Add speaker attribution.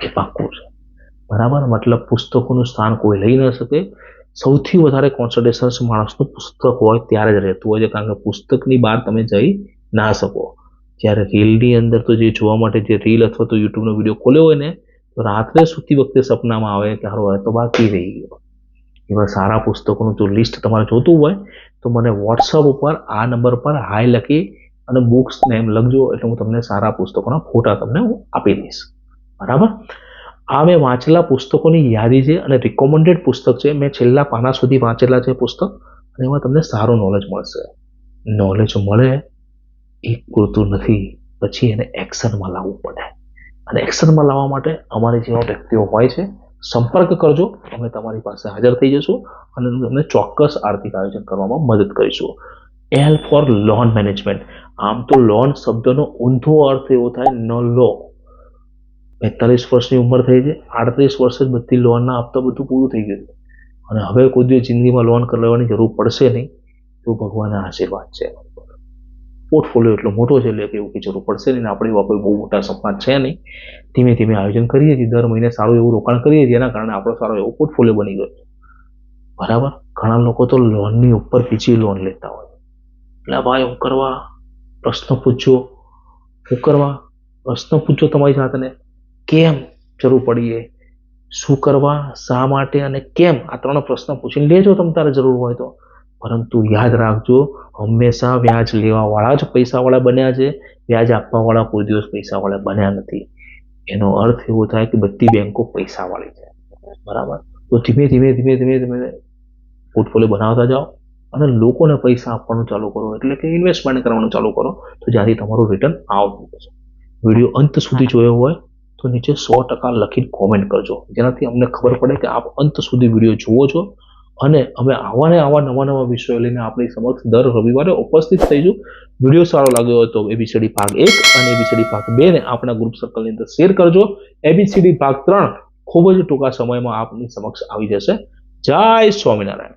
Speaker 1: એ પાક્કું છે. બરાબર, મતલબ પુસ્તકોનું સ્થાન કોઈ લઈ ન શકે. સૌથી વધારે કોન્સન્ટ્રેશન માણસનું પુસ્તક હોય ત્યારે જ રહેતું હોય છે, કારણ કે પુસ્તકની બહાર તમે જઈ ના શકો. જ્યારે રીલની અંદર તો જે જોવા માટે જે રીલ અથવા તો યુટ્યુબનો વિડીયો ખોલ્યો હોય ને, તો રાત્રે સૂતી વખતે સપનામાં આવે કે હારો હવે તો બાકી રહી ગયો. એવા સારા પુસ્તકોનું જો લિસ્ટ તમારે જોતું હોય તો મને વોટ્સઅપ ઉપર આ નંબર પર હાય લખી અને બુક્સ નેમ લખજો, એટલે હું તમને સારા પુસ્તકોના ફોટા તમને હું આપી દઈશ. બરાબર. આ મેં વાંચેલા પુસ્તકોની યાદી છે અને રિકોમેન્ડેડ પુસ્તક છે. મેં છેલ્લા પાના સુધી વાંચેલા છે પુસ્તક, અને એમાં તમને સારું નોલેજ મળશે. નોલેજ મળે એ પૂરતું નથી, પછી એને એક્શનમાં લાવવું પડે. અને એક્શનમાં લાવવા માટે અમારી જેવા વ્યક્તિઓ હોય છે, સંપર્ક કરજો. અમે તમારી પાસે હાજર થઈ જશું અને તમને ચોક્કસ આર્થિક આયોજન કરવામાં મદદ કરીશું. L for loan management. આમ તો લોન શબ્દનો ઊંધો અર્થ એવો થાય ન લો. 45 વર્ષની ઉંમર થઈ છે, 38 વર્ષે જ બધી લોનના હપ્તા બધું પૂરું થઈ ગયું, અને હવે કોઈ દિવસ જિંદગીમાં લોન લેવાની જરૂર પડશે નહીં, તો ભગવાનના આશીર્વાદ છે. પોર્ટફોલિયો એટલો મોટો છે એટલે કે એવું કઈ જરૂર પડશે નહીં. આપણી કોઈ બહુ મોટા સપના છે નહીં. ધીમે ધીમે આયોજન કરીએ છીએ, દર મહિને સારું એવું રોકાણ કરીએ છીએ, એના કારણે આપણો સારો એવો પોર્ટફોલિયો બની ગયો. બરાબર. ઘણા લોકો તો લોનની ઉપર બીજી લોન લેતા હોય. એટલે ભાઈ હું કરવા, પ્રશ્ન પૂછજો. હું કરવા, પ્રશ્ન પૂછજો તમારી સાથે, કેમ જરૂર પડીએ, શું કરવા, શા માટે અને કેમ, આ 3 પ્રશ્ન પૂછીને લેજો તમે તારે જરૂર હોય તો. પરંતુ યાદ રાખજો, હંમેશા વ્યાજ લેવા વાળા જ પૈસા વાળા બન્યા છે, વ્યાજ આપવા વાળા કોઈ દિવસ પૈસા વાળા બન્યા નથી. એનો અર્થ એવો થાય કે બધી બેંકો પૈસા વાળી છે. બરાબર. તો ધીમે ધીમે ધીમે ધીમે ધીમે પોર્ટફોલિયો બનાવતા જાઓ અને લોકોને પૈસા આપવાનું ચાલુ કરો, એટલે કે ઇન્વેસ્ટમેન્ટ કરવાનું ચાલુ કરો, તો જ્યાંથી તમારું રિટર્ન આવતું હશે. વિડીયો અંત સુધી જોયો હોય તો નીચે 100% લખીને કોમેન્ટ કરજો, જેનાથી અમને ખબર પડે કે આપ અંત સુધી વિડીયો જુઓ છો. અને અમે આવા નવા વિષયો લઈને આપણી સમક્ષ દર રવિવારે ઉપસ્થિત થઈશું. વિડીયો સારો લાગ્યો હોય તો એબીસીડી ભાગ 1 અને એબીસીડી ભાગ 2 ને આપણા ગ્રુપ સર્કલની અંદર શેર કરજો. એબીસીડી ભાગ 3 ખૂબ જ ટૂંકા સમયમાં આપની સમક્ષ આવી જશે. જય સ્વામિનારાયણ.